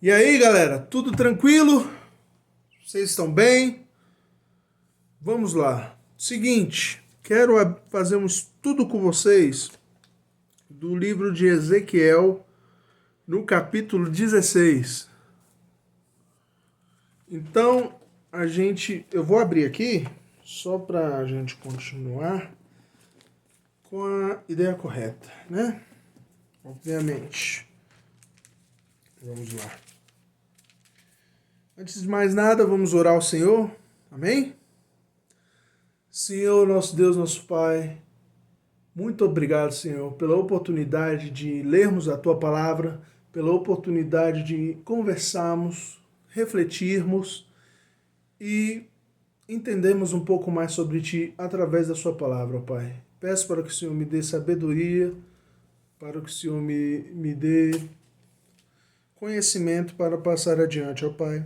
E aí, galera, tudo tranquilo? Vocês estão bem? Vamos lá. Seguinte, quero fazer um estudo com vocês do livro de Ezequiel, no capítulo 16. Então, eu vou abrir aqui só para a gente continuar com a ideia correta, né? Obviamente. Vamos lá. Antes de mais nada, vamos orar ao Senhor. Amém? Senhor, nosso Deus, nosso Pai, muito obrigado, Senhor, pela oportunidade de lermos a Tua palavra, pela oportunidade de conversarmos, refletirmos e entendermos um pouco mais sobre Ti através da Sua palavra, Pai. Peço para que o Senhor me dê sabedoria, para que o Senhor me dê conhecimento para passar adiante, ó Pai,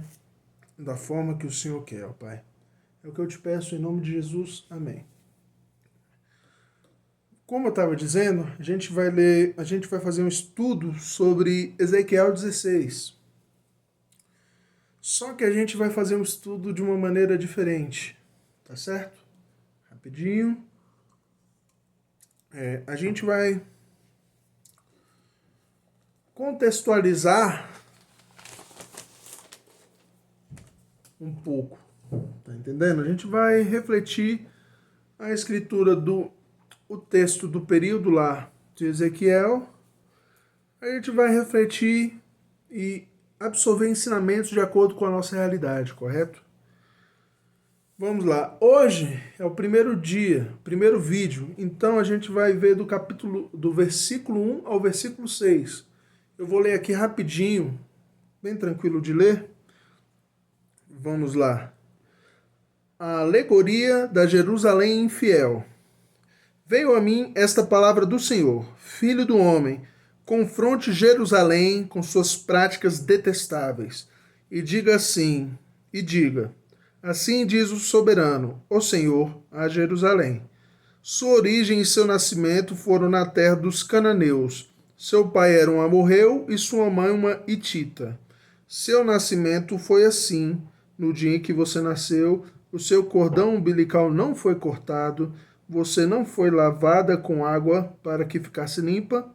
da forma que o Senhor quer, ó Pai. É o que eu te peço em nome de Jesus. Amém. Como eu estava dizendo, a gente vai fazer um estudo sobre Ezequiel 16. Só que a gente vai fazer um estudo de uma maneira diferente, tá certo? Rapidinho. A gente vai contextualizar um pouco, tá entendendo? A gente vai refletir a escritura o texto do período lá de Ezequiel. A gente vai refletir e absorver ensinamentos de acordo com a nossa realidade, correto? Vamos lá. Hoje é o primeiro dia, primeiro vídeo. Então a gente vai ver do versículo 1 ao versículo 6. Eu vou ler aqui rapidinho, bem tranquilo de ler. Vamos lá. A alegoria da Jerusalém infiel. Veio a mim esta palavra do Senhor: Filho do homem, confronte Jerusalém com suas práticas detestáveis, e diga assim diz o soberano, o Senhor, a Jerusalém. Sua origem e seu nascimento foram na terra dos cananeus. Seu pai era um amorreu e sua mãe uma hitita. Seu nascimento foi assim: no dia em que você nasceu, o seu cordão umbilical não foi cortado, você não foi lavada com água para que ficasse limpa,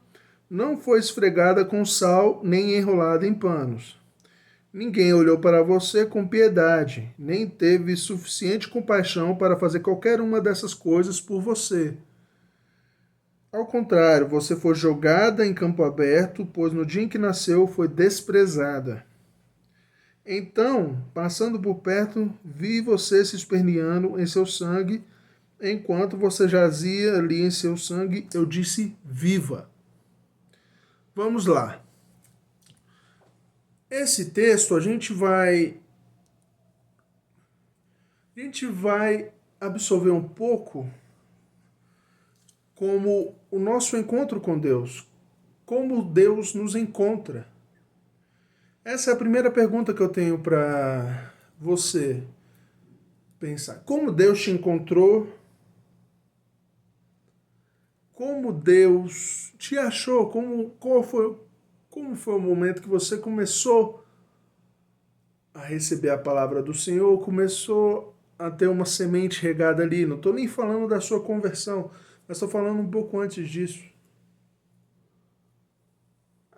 não foi esfregada com sal, nem enrolada em panos. Ninguém olhou para você com piedade, nem teve suficiente compaixão para fazer qualquer uma dessas coisas por você. Ao contrário, você foi jogada em campo aberto, pois no dia em que nasceu foi desprezada. Então, passando por perto, vi você se esperneando em seu sangue. Enquanto você jazia ali em seu sangue, eu disse: viva. Vamos lá. Esse texto a gente vai absorver um pouco como o nosso encontro com Deus, como Deus nos encontra. Essa é a primeira pergunta que eu tenho para você pensar. Como Deus te encontrou? Como Deus te achou? Como foi o momento que você começou a receber a palavra do Senhor, começou a ter uma semente regada ali? Não estou nem falando da sua conversão, mas estou falando um pouco antes disso.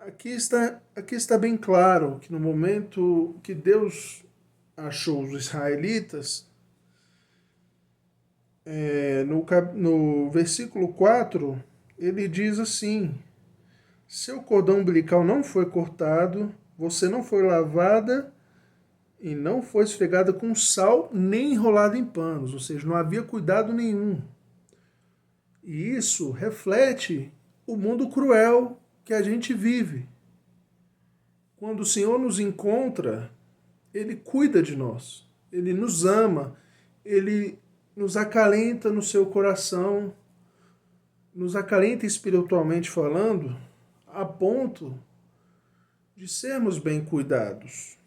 Aqui está bem claro que no momento que Deus achou os israelitas, no versículo 4, ele diz assim: seu cordão umbilical não foi cortado, você não foi lavada e não foi esfregada com sal nem enrolada em panos, ou seja, não havia cuidado nenhum. E isso reflete o mundo cruel que a gente vive. Quando o Senhor nos encontra, Ele cuida de nós, Ele nos ama, Ele nos acalenta no seu coração, nos acalenta espiritualmente falando, a ponto de sermos bem cuidados.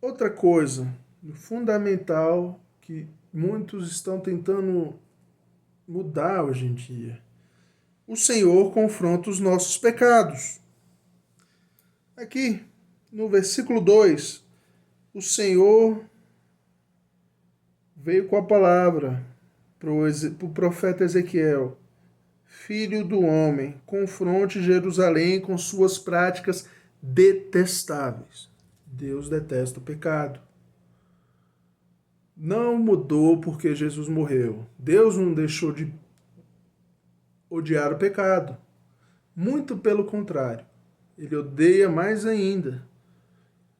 Outra coisa fundamental que muitos estão tentando mudar hoje em dia: o Senhor confronta os nossos pecados. Aqui, no versículo 2, o Senhor veio com a palavra para o profeta Ezequiel. Filho do homem, confronte Jerusalém com suas práticas detestáveis. Deus detesta o pecado. Não mudou porque Jesus morreu. Deus não deixou de odiar o pecado. Muito pelo contrário. Ele odeia mais ainda.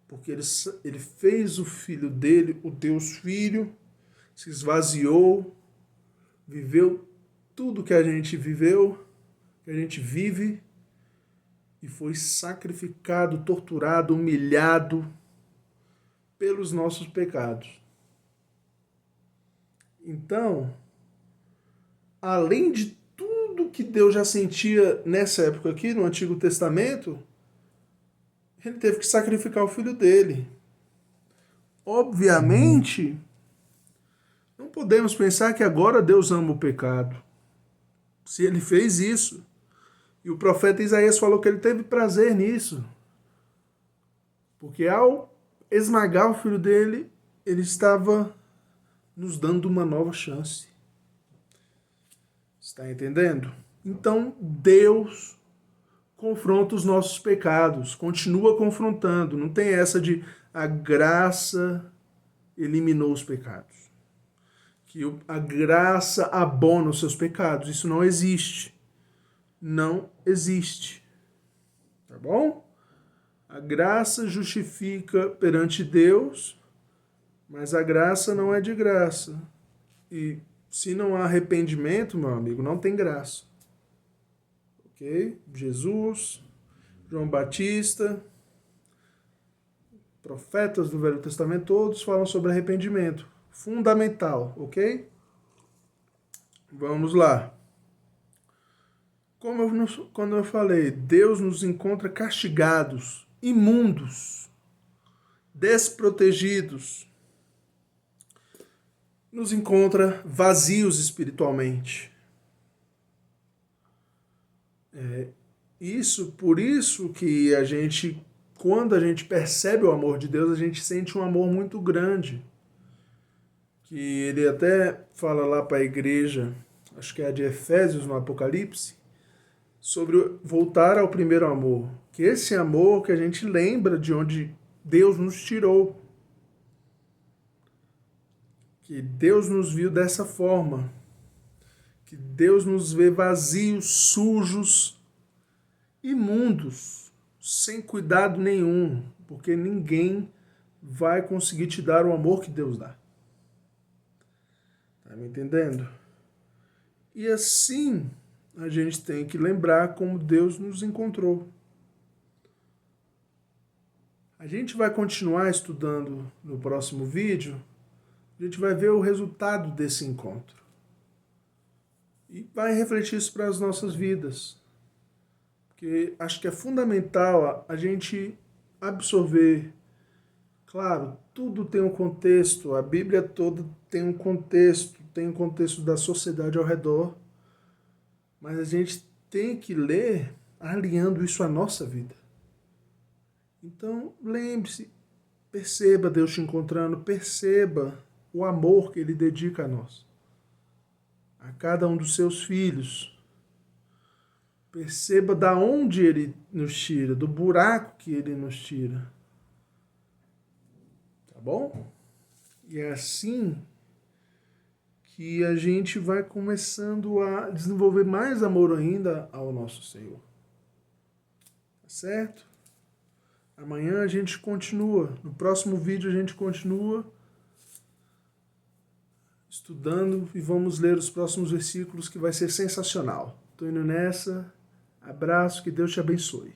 Porque ele fez o filho dele, o Deus Filho, se esvaziou, viveu tudo que a gente viveu, que a gente vive, e foi sacrificado, torturado, humilhado pelos nossos pecados. Então, além de tudo que Deus já sentia nessa época aqui, no Antigo Testamento, ele teve que sacrificar o filho dele. Obviamente, não podemos pensar que agora Deus ama o pecado. Se ele fez isso, e o profeta Isaías falou que ele teve prazer nisso, porque ao esmagar o filho dele, ele estava nos dando uma nova chance. Está entendendo? Então, Deus confronta os nossos pecados, continua confrontando. Não tem essa de a graça eliminou os pecados. Que a graça abona os seus pecados. Isso não existe. Não existe. Tá bom? A graça justifica perante Deus, mas a graça não é de graça. E se não há arrependimento, meu amigo, não tem graça. Ok? Jesus, João Batista, profetas do Velho Testamento, todos falam sobre arrependimento. Fundamental, ok? Vamos lá. Quando eu falei, Deus nos encontra castigados, imundos, desprotegidos. Nos encontra vazios espiritualmente. Por isso que quando a gente percebe o amor de Deus, a gente sente um amor muito grande. Que ele até fala lá para a igreja, acho que é a de Efésios no Apocalipse, sobre voltar ao primeiro amor. Que esse amor que a gente lembra de onde Deus nos tirou. Que Deus nos viu dessa forma. Que Deus nos vê vazios, sujos, imundos, sem cuidado nenhum, porque ninguém vai conseguir te dar o amor que Deus dá. Tá me entendendo? E assim a gente tem que lembrar como Deus nos encontrou. A gente vai continuar estudando no próximo vídeo. A gente vai ver o resultado desse encontro. E vai refletir isso para as nossas vidas. Porque acho que é fundamental a gente absorver. Claro, tudo tem um contexto, a Bíblia toda tem um contexto da sociedade ao redor. Mas a gente tem que ler alinhando isso à nossa vida. Então, lembre-se, perceba Deus te encontrando, perceba o amor que Ele dedica a nós, a cada um dos seus filhos. Perceba da onde Ele nos tira, do buraco que Ele nos tira. Tá bom? E é assim que a gente vai começando a desenvolver mais amor ainda ao nosso Senhor. Tá certo? Amanhã a gente continua. No próximo vídeo a gente continua estudando e vamos ler os próximos versículos que vai ser sensacional. Estou indo nessa. Abraço, que Deus te abençoe.